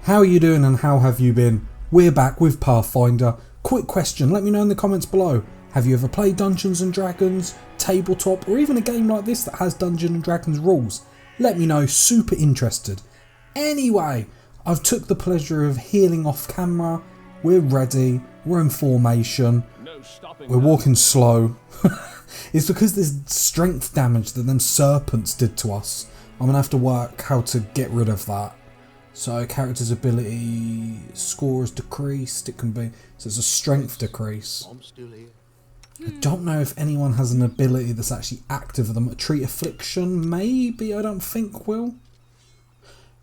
How are you doing and how have you been? We're back with Pathfinder. Quick question, let me know in the comments below. Have you ever played Dungeons and Dragons, tabletop, or even a game like this that has Dungeons and Dragons rules? Let me know, super interested. Anyway, I've took the pleasure of healing off camera. We're ready, we're in formation, we're walking slow. It's because there's strength damage that them serpents did to us. I'm going to have to work how to get rid of that. So character's ability score is decreased, it can be, so it's a strength decrease. I don't know if anyone has an ability that's actually active with them. Treat affliction, maybe, I don't think will.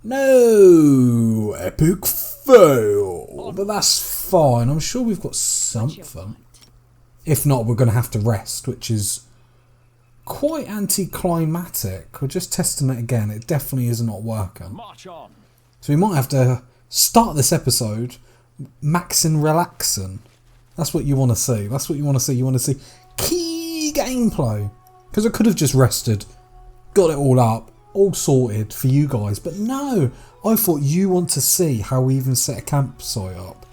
No, epic fail, but that's fine, I'm sure we've got something. If not, we're going to have to rest, which is quite anticlimactic. We're just testing it again, it definitely is not working. So we might have to start this episode maxing relaxing. That's what you want to see. That's what you want to see. You want to see key gameplay. Because I could have just rested, got it all up, all sorted for you guys. But no, I thought you want to see how we even set a campsite up.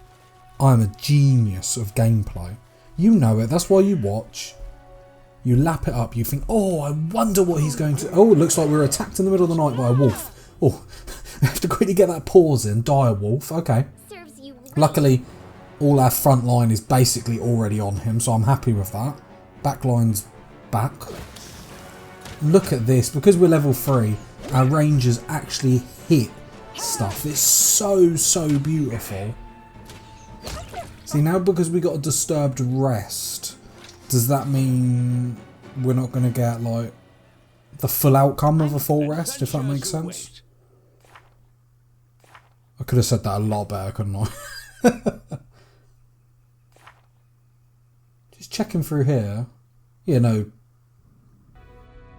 I'm a genius of gameplay. You know it. That's why you watch. You lap it up. You think, oh, I wonder what he's going to... Oh, it looks like we're attacked in the middle of the night by a wolf. Oh, we have to quickly get that pause in. Dire wolf. Okay. Luckily, all our front line is basically already on him, so I'm happy with that. Back line's back. Look at this. Because we're level 3, our rangers actually hit stuff. It's so beautiful. See, now because we got a disturbed rest, does that mean we're not going to get, like, the full outcome of a full rest, if that makes sense? I could have said that a lot better, couldn't I? Just checking through here. Yeah, no.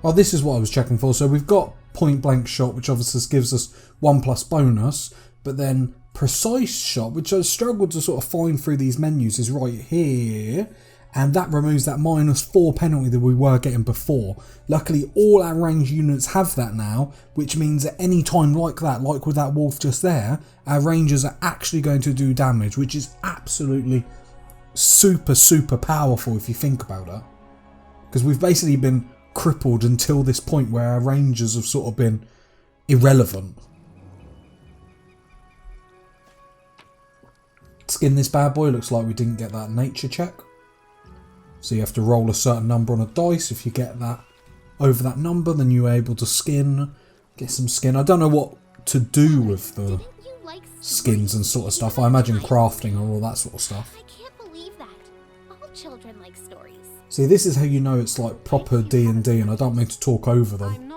Oh, this is what I was checking for. So we've got point blank shot, which obviously gives us 1+ bonus, but then precise shot, which I struggled to sort of find through these menus, is right here. And that removes that -4 penalty that we were getting before. Luckily, all our ranged units have that now, which means at any time like that, like with that wolf just there, our rangers are actually going to do damage, which is absolutely super powerful if you think about it. Because we've basically been crippled until this point where our rangers have sort of been irrelevant. Skin this bad boy, looks like we didn't get that nature check. So you have to roll a certain number on a dice. If you get that over that number, then you're able to get some skin. I don't know what to do with the skins and sort of stuff. I imagine crafting or all that sort of stuff. I can't believe that. All children like stories. See, this is how you know it's like proper D&D, and I don't mean to talk over them.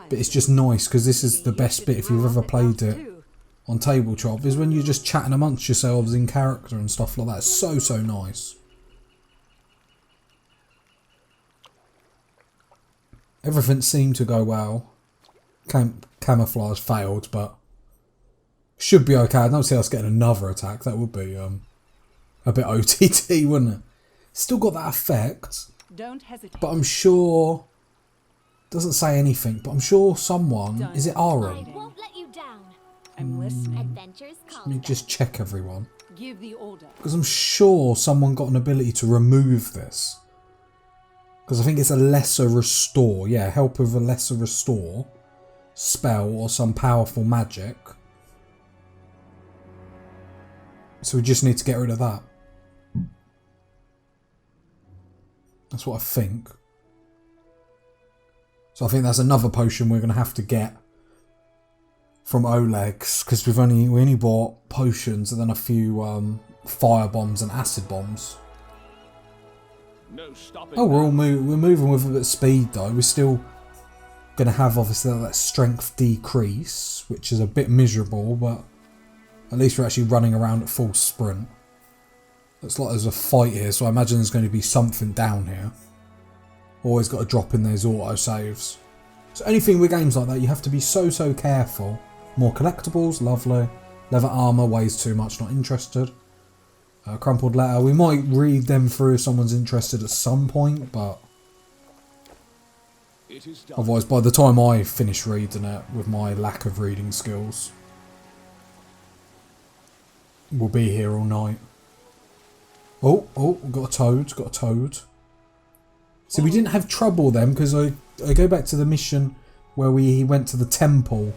But it's just nice, because this is the best bit if you've ever played it on tabletop, is when you're just chatting amongst yourselves in character and stuff like that. It's so nice. Everything seemed to go well. Camouflage failed, but should be okay. I don't see us getting another attack. That would be a bit OTT, wouldn't it? Still got that effect. Don't hesitate. But I'm sure... Doesn't say anything, but I'm sure someone... Is it Aaron? I won't let you down. I'm listening. Adventures call. Let me just check everyone. Give the order. Because I'm sure someone got an ability to remove this. Because I think it's a lesser restore. Yeah, help with a lesser restore spell or some powerful magic. So we just need to get rid of that. That's what I think. So I think that's another potion we're going to have to get from Oleg's, because we only bought potions and then a few fire bombs and acid bombs. No stopping. Oh, we're moving with a bit of speed though. We're still going to have obviously that strength decrease, which is a bit miserable, but at least we're actually running around at full sprint. Looks like there's a fight here, so I imagine there's going to be something down here. Always got to drop in those auto saves. So anything with games like that, you have to be so careful. More collectibles, lovely. Leather armour, weighs too much, not interested. Crumpled letter, we might read them through if someone's interested at some point, but otherwise by the time I finish reading it with my lack of reading skills, we'll be here all night. Oh, we've got a toad, got a toad. See, we didn't have trouble then, because I go back to the mission where we went to the temple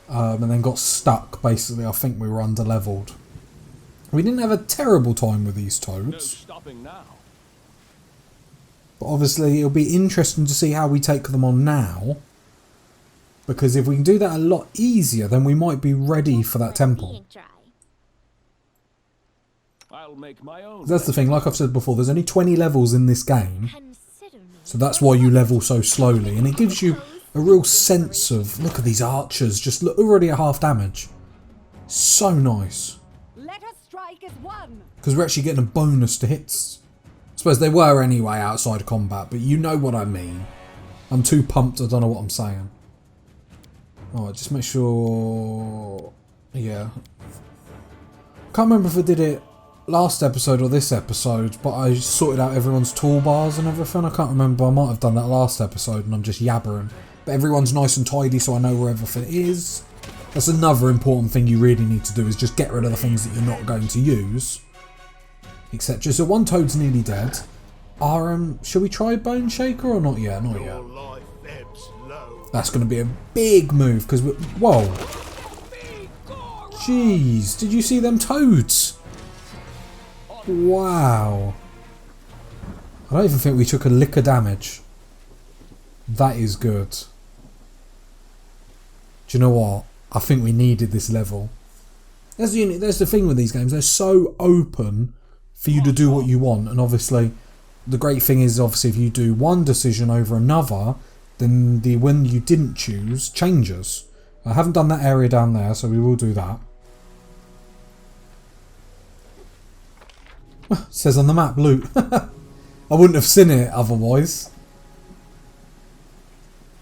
and then got stuck, basically. I think we were under-leveled. We didn't have a terrible time with these No toads. stopping now. But obviously it'll be interesting to see how we take them on now. Because if we can do that a lot easier, then we might be ready for that temple. I'll make my own. That's the thing, like I've said before, there's only 20 levels in this game. Consider me. So that's why you level so slowly. And it gives you a real sense of, look at these archers, just look, already at half damage. So nice. Let us strike as one. Because we're actually getting a bonus to hits. I suppose they were anyway outside combat, but you know what I mean. I'm too pumped, I don't know what I'm saying. Alright, just make sure... Yeah. Can't remember if I did it last episode or this episode, but I sorted out everyone's toolbars and everything. I can't remember, I might have done that last episode and I'm just yabbering. But everyone's nice and tidy so I know where everything is. That's another important thing you really need to do, is just get rid of the things that you're not going to use. Etc. So one toad's nearly dead. Shall we try Bone Shaker or not yet? Not yet. That's going to be a big move because we're... Whoa. Jeez, did you see them toads? Wow. I don't even think we took a lick of damage. That is good. Do you know what? I think we needed this level. That's the thing with these games. They're so open for you to do what you want. And obviously, the great thing is, obviously, if you do one decision over another, then the one you didn't choose changes. I haven't done that area down there, so we will do that. It says on the map, loot. I wouldn't have seen it otherwise.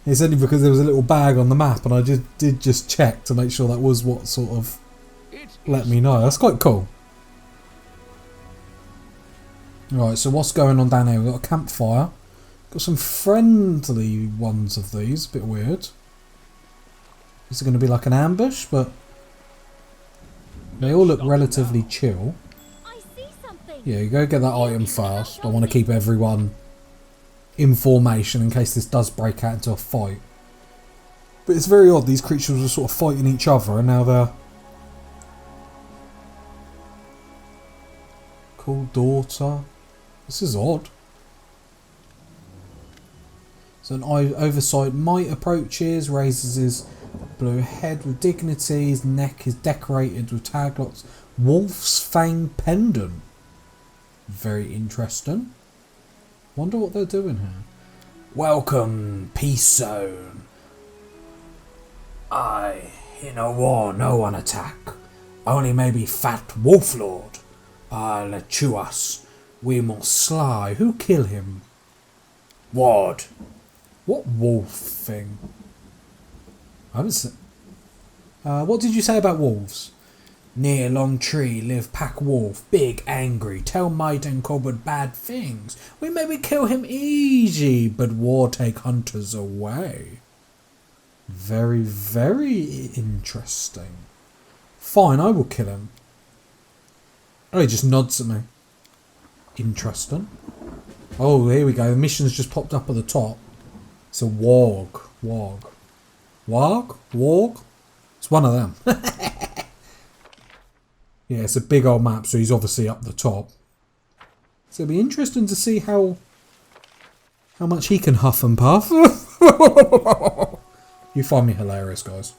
It's only because there was a little bag on the map and I did check to make sure that was what sort of let me know. That's quite cool. Right, so what's going on down here? We've got a campfire. Got some friendly ones of these. A bit weird. Is it going to be like an ambush? But they all look relatively chill. I see something. Yeah, you go get that item first. I want to keep everyone in formation in case this does break out into a fight. But it's very odd, these creatures were sort of fighting each other and now they're... Cool daughter. This is odd. So an oversight might approaches, raises his blue head with dignity, his neck is decorated with taglocks. Wolf's Fang pendant. Very interesting. Wonder what they're doing here. Welcome, Peace Zone. In a war, no one attack. Only maybe Fat Wolf Lord. Let chew us. We must sly. Who kill him? Ward. What wolf thing? I haven't seen... what did you say about wolves? Near long tree live pack wolf, big, angry, tell might and cupboard bad things. We maybe kill him easy, but war take hunters away. Very, very interesting. Fine, I will kill him. Oh, he just nods at me. Interesting. Oh, here we go. The mission's just popped up at the top. It's a warg. Warg. Warg? Warg? It's one of them. Yeah, it's a big old map, so he's obviously up the top. So it'll be interesting to see how much he can huff and puff. You find me hilarious, guys.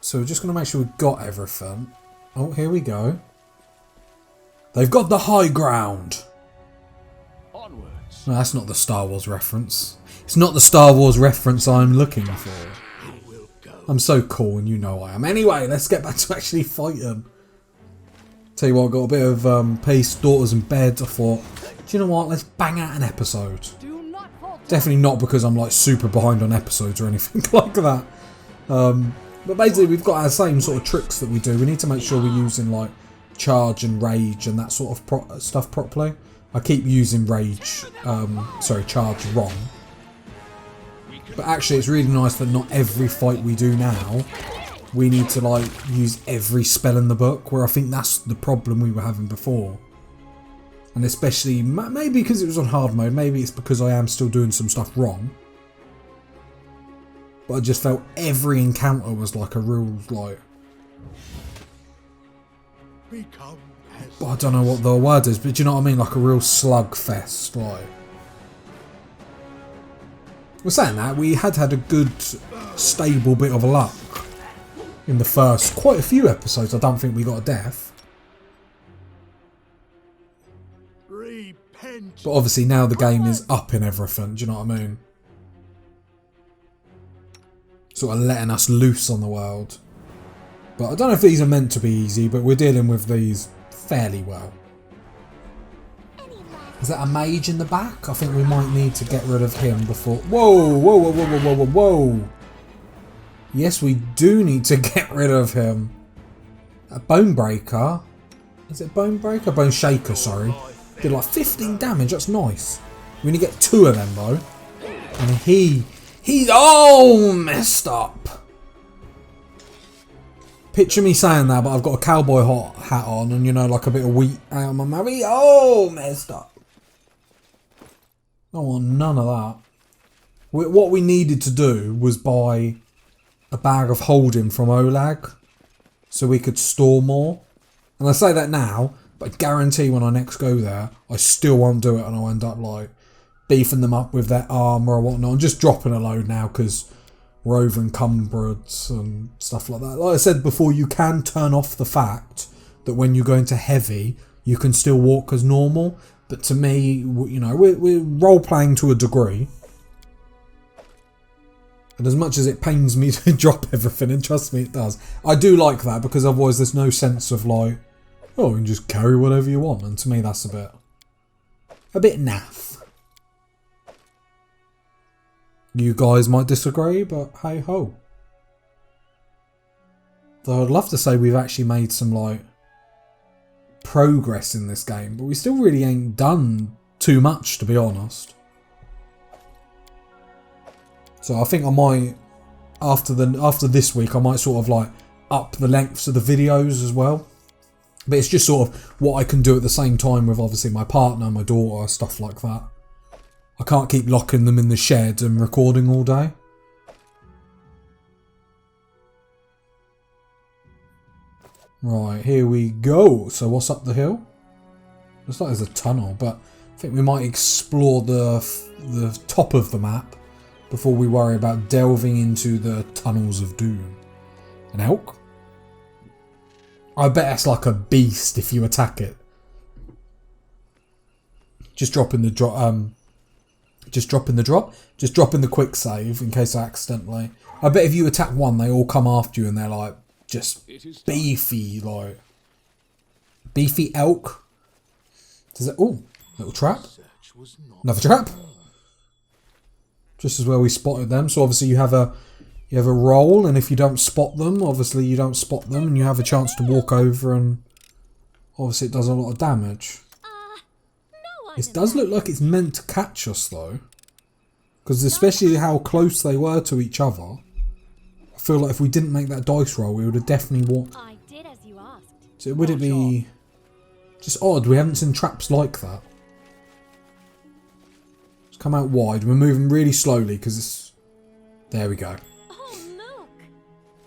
So we're just going to make sure we've got everything. Oh, here we go. They've got the high ground. Onwards. No, that's not the Star Wars reference. It's not the Star Wars reference I'm looking for. I'm so cool and you know I am. Anyway, let's get back to actually fighting. Tell you what, I got a bit of peace, daughters in bed. I thought, do you know what, let's bang out an episode. Definitely not because I'm like super behind on episodes or anything like that. But basically we've got our same sort of tricks that we do. We need to make sure we're using like charge and rage and that sort of stuff properly. I keep using charge wrong. But actually it's really nice that not every fight we do now, we need to like use every spell in the book, where I think that's the problem we were having before. And especially, maybe because it was on hard mode, maybe it's because I am still doing some stuff wrong. But I just felt every encounter was like a real, like... But I don't know what the word is, but do you know what I mean? Like a real slugfest, like... We're saying that, we had a good, stable bit of luck in the first quite a few episodes. I don't think we got a death. But obviously now the game is up in everything, do you know what I mean? Sort of letting us loose on the world. But I don't know if these are meant to be easy, but we're dealing with these fairly well. Is that a mage in the back? I think we might need to get rid of him before... Whoa, whoa, whoa, whoa, whoa, whoa, whoa. Yes, we do need to get rid of him. A bone breaker. Is it bone breaker? Bone shaker, sorry. Did like 15 damage, that's nice. We only get 2 of them though. And he's all messed up. Picture me saying that, but I've got a cowboy hat on and, you know, like a bit of wheat out of my mouth. He's all messed up. I don't want none of that. What we needed to do was buy a bag of holding from Olag so we could store more. And I say that now, but I guarantee when I next go there, I still won't do it and I'll end up like beefing them up with their armour or whatnot. I'm just dropping a load now because we're over encumbered and stuff like that. Like I said before, you can turn off the fact that when you go into heavy, you can still walk as normal. But to me, you know, we're role-playing to a degree. And as much as it pains me to drop everything, and trust me it does, I do like that because otherwise there's no sense of like, oh, you can just carry whatever you want. And to me that's a bit naff. You guys might disagree, but hey ho. Though I'd love to say we've actually made some like progress in this game, but we still really ain't done too much, to be honest. So I think I might, after this week, I might sort of like up the lengths of the videos as well. But it's just sort of what I can do at the same time with obviously my partner, my daughter, stuff like that. I can't keep locking them in the shed and recording all day. Right, here we go. So what's up the hill? Looks like there's a tunnel, but I think we might explore the top of the map before we worry about delving into the tunnels of doom. An elk? I bet that's like a beast if you attack it. Just dropping the drop. Just dropping the quick save in case I accidentally. I bet if you attack one, they all come after you and they're like just beefy, like beefy elk. Does it? Oh, little trap. Another trap. Just as well we spotted them. So obviously you have a roll, and if you don't spot them, obviously you don't spot them, and you have a chance to walk over, and obviously it does a lot of damage. It does look like it's meant to catch us though, because especially how close they were to each other. I feel like if we didn't make that dice roll, we would have definitely walked. I did as you asked. So would it be just odd? We haven't seen traps like that. Let's come out wide. We're moving really slowly because it's. There we go. Oh, look.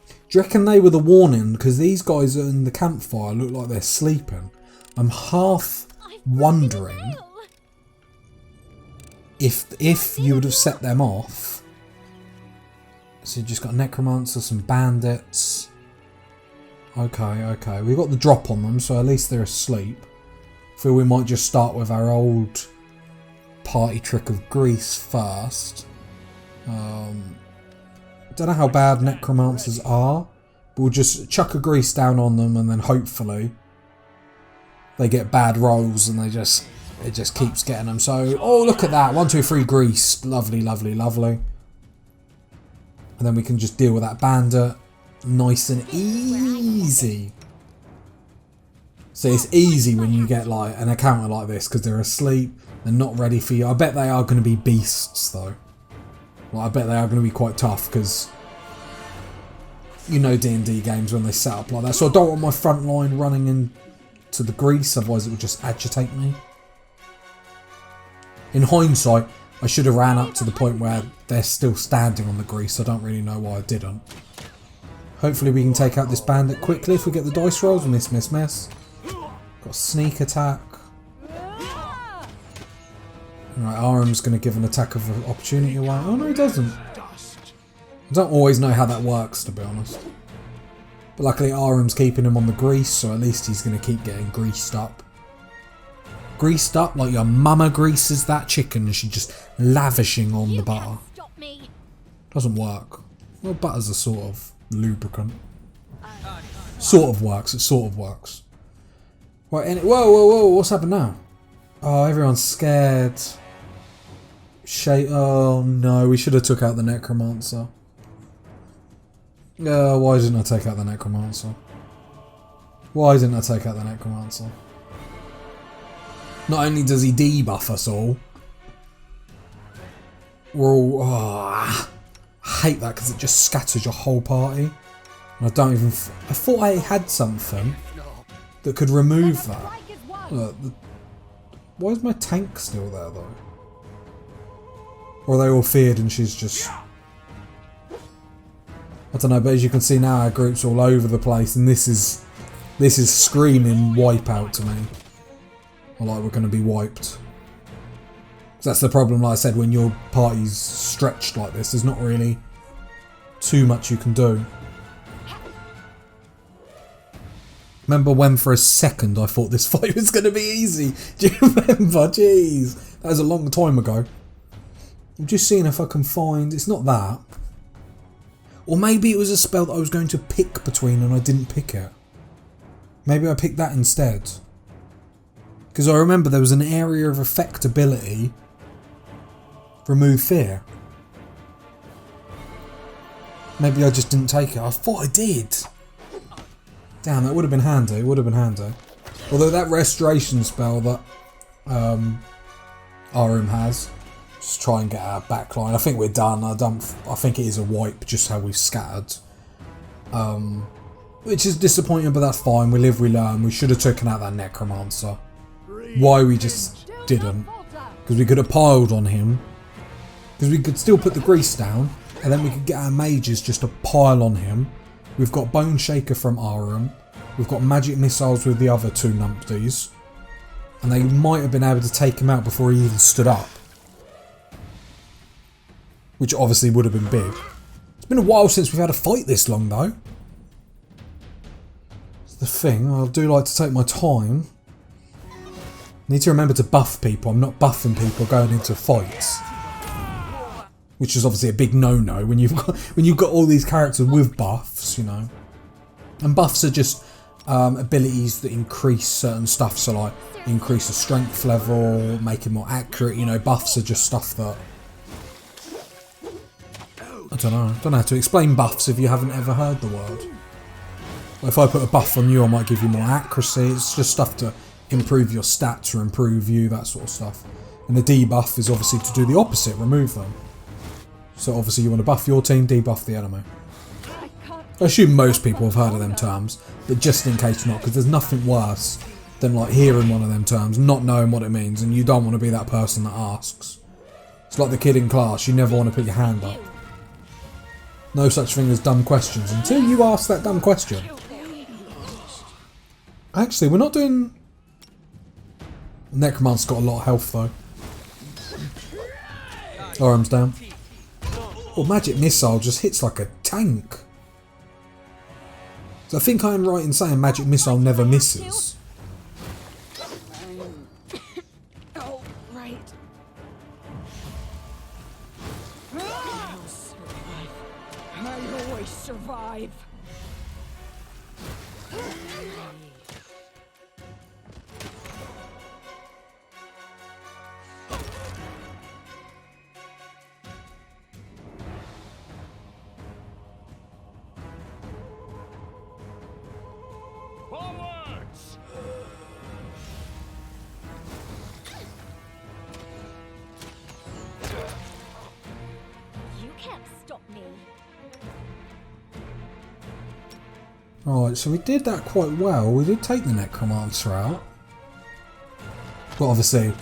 Do you reckon they were the warning? Because these guys in the campfire look like they're sleeping. I'm half wondering if you would have set them off. So you just got necromancer, some bandits. Okay. We've got the drop on them, so at least they're asleep. I feel we might just start with our old party trick of grease first. Don't know how bad necromancers are, but we'll just chuck a grease down on them and then hopefully they get bad rolls and it just keeps getting them. So, oh look at that, 1, 2, 3 grease, lovely. And then we can just deal with that bandit, nice and easy. So it's easy when you get like an encounter like this because they're asleep, they're not ready for you. I bet they are going to be beasts though. Like, I bet they are going to be quite tough because you know D&D games when they set up like that. So I don't want my front line running into the grease, otherwise it would just agitate me. In hindsight, I should have ran up to the point where they're still standing on the grease. I don't really know why I didn't. Hopefully we can take out this bandit quickly if we get the dice rolls. Miss, miss, miss. Got a sneak attack. Right, Aram's going to give an attack of opportunity away. Oh no, he doesn't. I don't always know how that works, to be honest. But luckily Aram's keeping him on the grease, so at least he's going to keep getting greased up. Greased up like your mama greases that chicken and she's just lavishing on the butter. Doesn't work. Well, butter's a sort of lubricant. Sort of works, it sort of works. Right, and whoa, whoa, whoa, what's happened now? Oh, everyone's scared. Oh no, we should have took out the necromancer. Why didn't I take out the necromancer? Why didn't I take out the necromancer? Not only does he debuff us all, we're all... Oh, I hate that because it just scatters your whole party. And I don't even... I thought I had something that could remove that. Look, why is my tank still there though? Or are they all feared and she's just... I don't know, but as you can see now our group's all over the place and this is screaming wipeout to me. Or like we're going to be wiped. That's the problem, like I said, when your party's stretched like this, there's not really too much you can do. Remember when for a second I thought this fight was going to be easy? Do you remember? Jeez. That was a long time ago. I'm just seeing if I can find... It's not that. Or maybe it was a spell that I was going to pick between and I didn't pick it. Maybe I picked that instead. Because I remember there was an area of effect ability. Remove fear. Maybe I just didn't take it. I thought I did. Damn, that would have been handy. It would have been handy. Although that restoration spell that Aram has, just try and get our backline. I think we're done. I think it is a wipe, just how we've scattered. Which is disappointing, but that's fine. We live, we learn. We should have taken out that necromancer. Why we just didn't? Because we could have piled on him. Because we could still put the grease down, and then we could get our mages just to pile on him. We've got Bone Shaker from Aram. We've got magic missiles with the other two numpties. And they might have been able to take him out before he even stood up. Which obviously would have been big. It's been a while since we've had a fight this long though. It's the thing, I do like to take my time. Need to remember to buff people. I'm not buffing people going into fights. Which is obviously a big no-no when you've got all these characters with buffs, you know. And buffs are just abilities that increase certain stuff. So like increase the strength level, make it more accurate. You know, buffs are just stuff that I don't know how to explain buffs if you haven't ever heard the word. If I put a buff on you, I might give you more accuracy. It's just stuff to improve your stats or improve you, that sort of stuff. And the debuff is obviously to do the opposite, remove them. So obviously you want to buff your team, debuff the enemy. I assume most people have heard of them terms, but just in case not, because there's nothing worse than like hearing one of them terms, not knowing what it means, and you don't want to be that person that asks. It's like the kid in class, you never want to put your hand up. No such thing as dumb questions until you ask that dumb question. Actually, we're not doing... Necromancer's got a lot of health though. Arm's down. Well, magic missile just hits like a tank. So I think I am right in saying magic missile never misses. Oh, right. I always survive. Forwards! You can't stop me. Alright, so we did that quite well. We did take the Necromancer out. But obviously,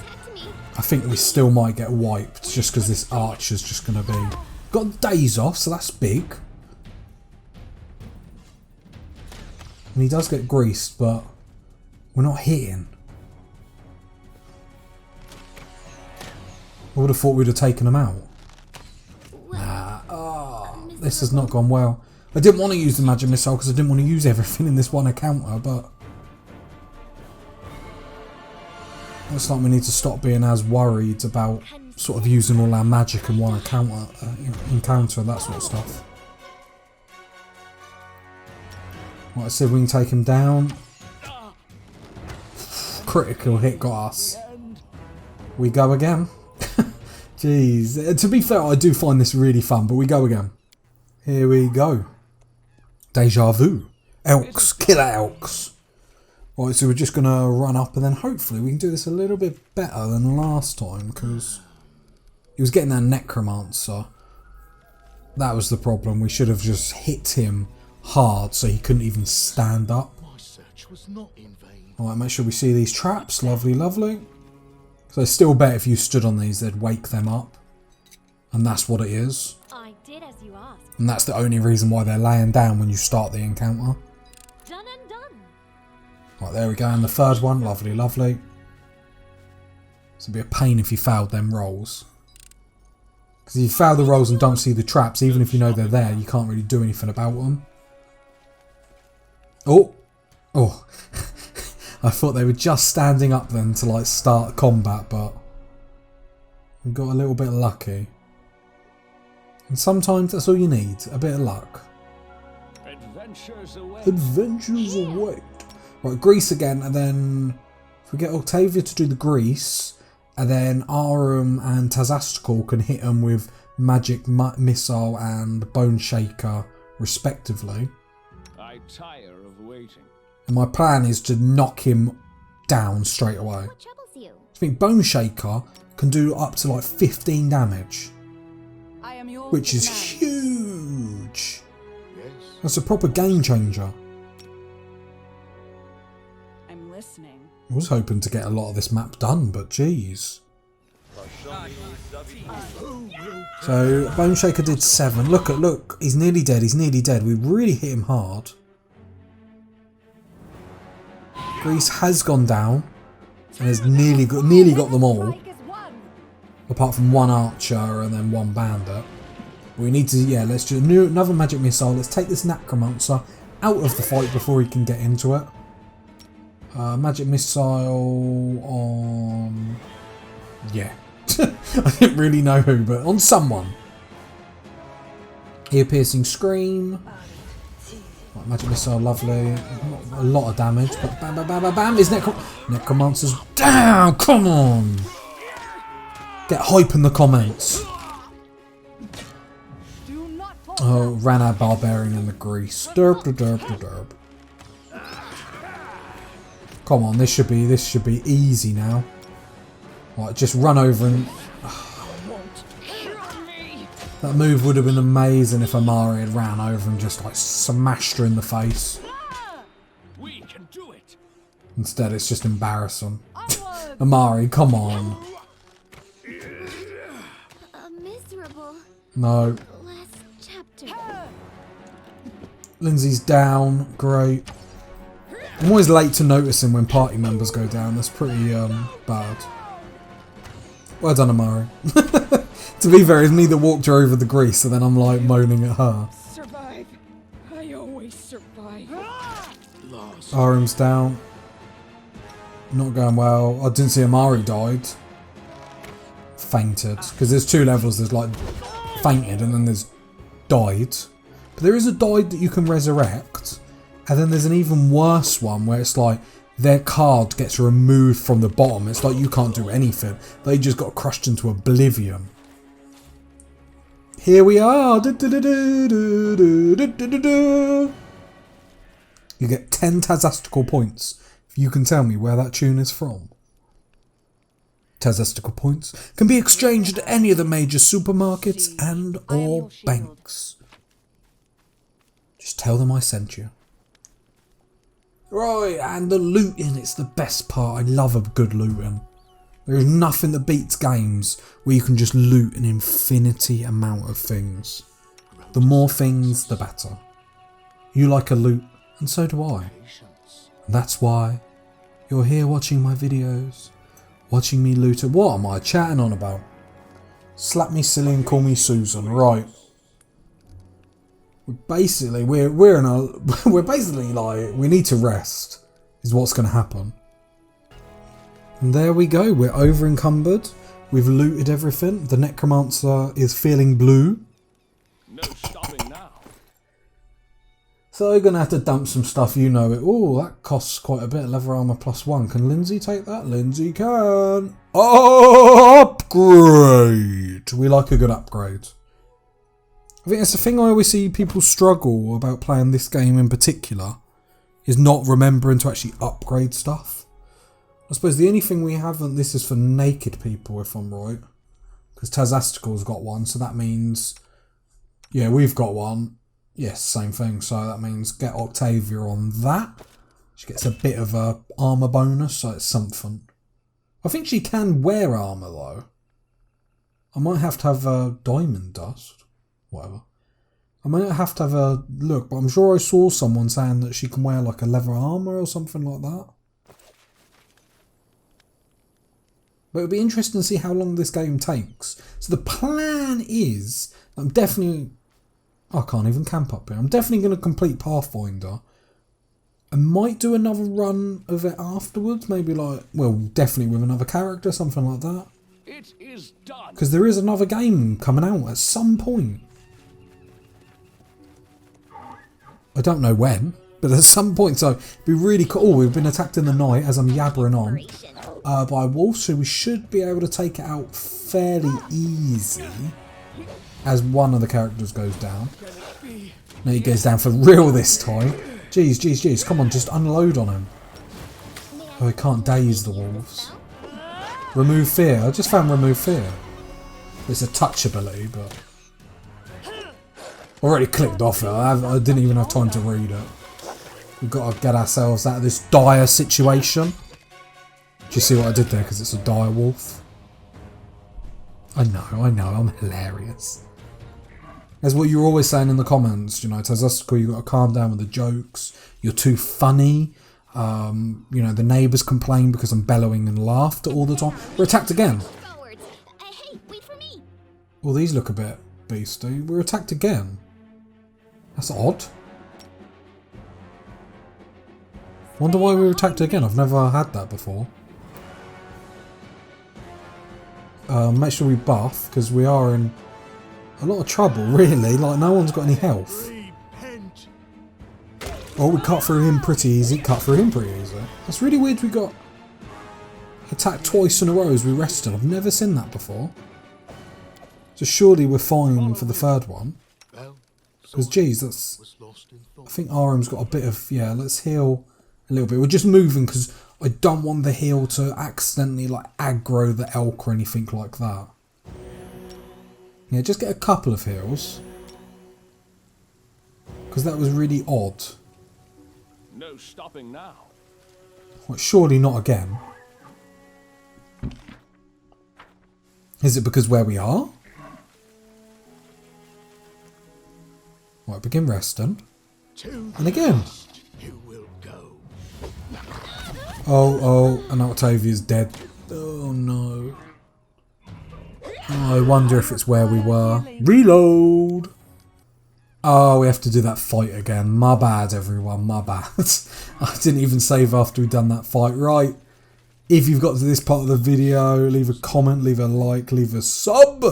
I think we still might get wiped just because this Archer's just going to be... Got days off, so that's big. And he does get greased, but we're not hitting. I would have thought we'd have taken him out. Nah, this has not gone well. I didn't want to use the magic missile because I didn't want to use everything in this one encounter, but looks like we need to stop being as worried about sort of using all our magic in one encounter and that sort of stuff. Right, let's see if we can take him down. Critical hit got us. We go again. Jeez. To be fair, I do find this really fun, but we go again. Here we go. Deja vu. Elks. Killer elks. Right, so we're just going to run up and then hopefully we can do this a little bit better than last time because he was getting that Necromancer. That was the problem. We should have just hit him hard so he couldn't even stand up. My search was not in vain. Alright, make sure we see these traps. Lovely, lovely. So I still bet if you stood on these, they'd wake them up. And that's what it is. I did as you asked. And that's the only reason why they're laying down when you start the encounter. Done and done. Right, there we go. And the third one. Lovely, lovely. It's going to be a pain if you failed them rolls. Because if you fail the rolls and don't see the traps, even if you know they're there, you can't really do anything about them. Oh! Oh! I thought they were just standing up then to like start combat, but we got a little bit lucky. And sometimes that's all you need, a bit of luck. Adventures await. Adventures await. Right, grease again, and then if we get Octavia to do the grease, and then Arum and Tazastical can hit them with magic missile and bone shaker respectively. I tire of waiting. And my plan is to knock him down straight away. What troubles you? I think Bone Shaker can do up to like 15 damage, I am yours which is tonight. huge. Yes. That's a proper game changer. I'm listening. I was hoping to get a lot of this map done, but geez. So Bone Shaker did 7. Look, he's nearly dead. He's nearly dead. We really hit him hard. Grease has gone down and has nearly got them all, Strike is one. apart from one archer and then one bandit. We need to, yeah, let's do another magic missile. Let's take this Necromancer out of the fight before he can get into it. Magic missile on, yeah, I didn't really know who, but on someone. Ear piercing scream. Right, magic missile, lovely. Not a lot of damage, but bam, bam, bam, bam, bam. His Necromancer's down. Come on, get hype in the comments. Do not fall Oh, ran our barbarian in the grease. Derp, derp, derp, derp. Come on, this should be easy now. Right, just run over and that move would have been amazing if Amari had ran over and just like smashed her in the face. We can do it. Instead, it's just embarrassing. onward. Amari, come on. A miserable No. last chapter. Lindsay's down. Great. I'm always late to noticing when party members go down. That's pretty bad. Well done, Amari. To be fair, it's me that walked her over the grease, so then I'm like moaning at her. Survive. I always survive. Last. Arum's down. Not going well. I didn't see Amari died. Fainted. Because there's 2 levels. There's like fainted and then there's died. But there is a died that you can resurrect. And then there's an even worse one where it's like their card gets removed from the bottom. It's like you can't do anything. They just got crushed into oblivion. Here we are. You get 10 Tazastical points if you can tell me where that tune is from. Tazastical points can be exchanged at any of the major supermarkets and or banks. Just tell them I sent you. Right, and the looting, it's the best part. I love a good looting. There is nothing that beats games where you can just loot an infinity amount of things. The more things, the better. You like a loot, and so do I. And that's why you're here watching my videos, watching me loot it. What am I chatting on about? Slap me silly and call me Susan, right? Basically, we're in a we're basically like we need to rest is what's going to happen. And there we go. We're over encumbered. We've looted everything. The necromancer is feeling blue. No stopping now. So you're going to have to dump some stuff. You know it. Oh, that costs quite a bit. Leather armor +1. Can Lindsay take that? Lindsay can. Oh, upgrade. We like a good upgrade. I think that's the thing I always see people struggle about playing this game in particular, is not remembering to actually upgrade stuff. I suppose the only thing we haven't, this is for naked people if I'm right, because Tazastical's got one, so that means, yeah, we've got one. Yes, same thing, so that means get Octavia on that. She gets a bit of a armour bonus, so it's something. I think she can wear armour though. I might have to have a diamond dust. Whatever. I might have to have a look, but I'm sure I saw someone saying that she can wear like a leather armour or something like that. But it'll be interesting to see how long this game takes. So the plan is, I can't even camp up here. I'm definitely going to complete Pathfinder. I might do another run of it afterwards. Maybe like, well, definitely with another character, something like that. It is done. Because there is another game coming out at some point. I don't know when, but at some point, so it'd be really cool. Oh, we've been attacked in the night as I'm yabbering on by wolves, so we should be able to take it out fairly easy as one of the characters goes down. No, he goes down for real this time. Jeez, come on, just unload on him. Oh, he can't daze the wolves. Remove fear. I just found remove fear. It's a touch ability, but already clicked off it. I didn't even have time to read it. We've got to get ourselves out of this dire situation. Do you see what I did there? Because it's a dire wolf. I know, I'm hilarious. That's what you're always saying in the comments, you know, Tazastical, you've got to calm down with the jokes. You're too funny. You know, the neighbours complain because I'm bellowing and laughter all the time. We're attacked again. Hey, wait for me. Well, these look a bit beastie. We're attacked again. That's odd. Wonder why we were attacked again. I've never had that before. Make sure we buff, because we are in a lot of trouble, really. Like, no one's got any health. Oh, we cut through him pretty easy. That's really weird we got attacked twice in a row as we rested. I've never seen that before. So surely we're fine for the third one. Because, geez, that's... I think Aram's got a bit of... Yeah, let's heal a little bit. We're just moving because I don't want the heal to accidentally, like, aggro the elk or anything like that. Yeah, just get a couple of heals. Because that was really odd. No stopping now. Well, surely not again. Is it because where we are? Right, begin resting. And again. Oh, and Octavia's dead. Oh no. Oh, I wonder if it's where we were. Reload! Oh, we have to do that fight again. My bad, everyone. My bad. I didn't even save after we'd done that fight. Right. If you've got to this part of the video, leave a comment, leave a like, leave a sub.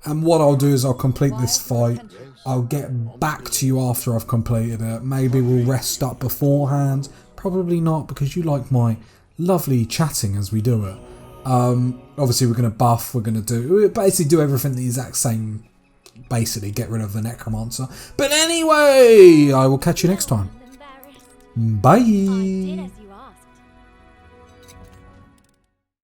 And what I'll do is I'll complete this fight. I'll get back to you after I've completed it. Maybe we'll rest up beforehand. Probably not, because you like my lovely chatting as we do it. Obviously, we're going to buff. We're going to basically do everything the exact same. Basically, get rid of the necromancer. But anyway, I will catch you next time. Bye.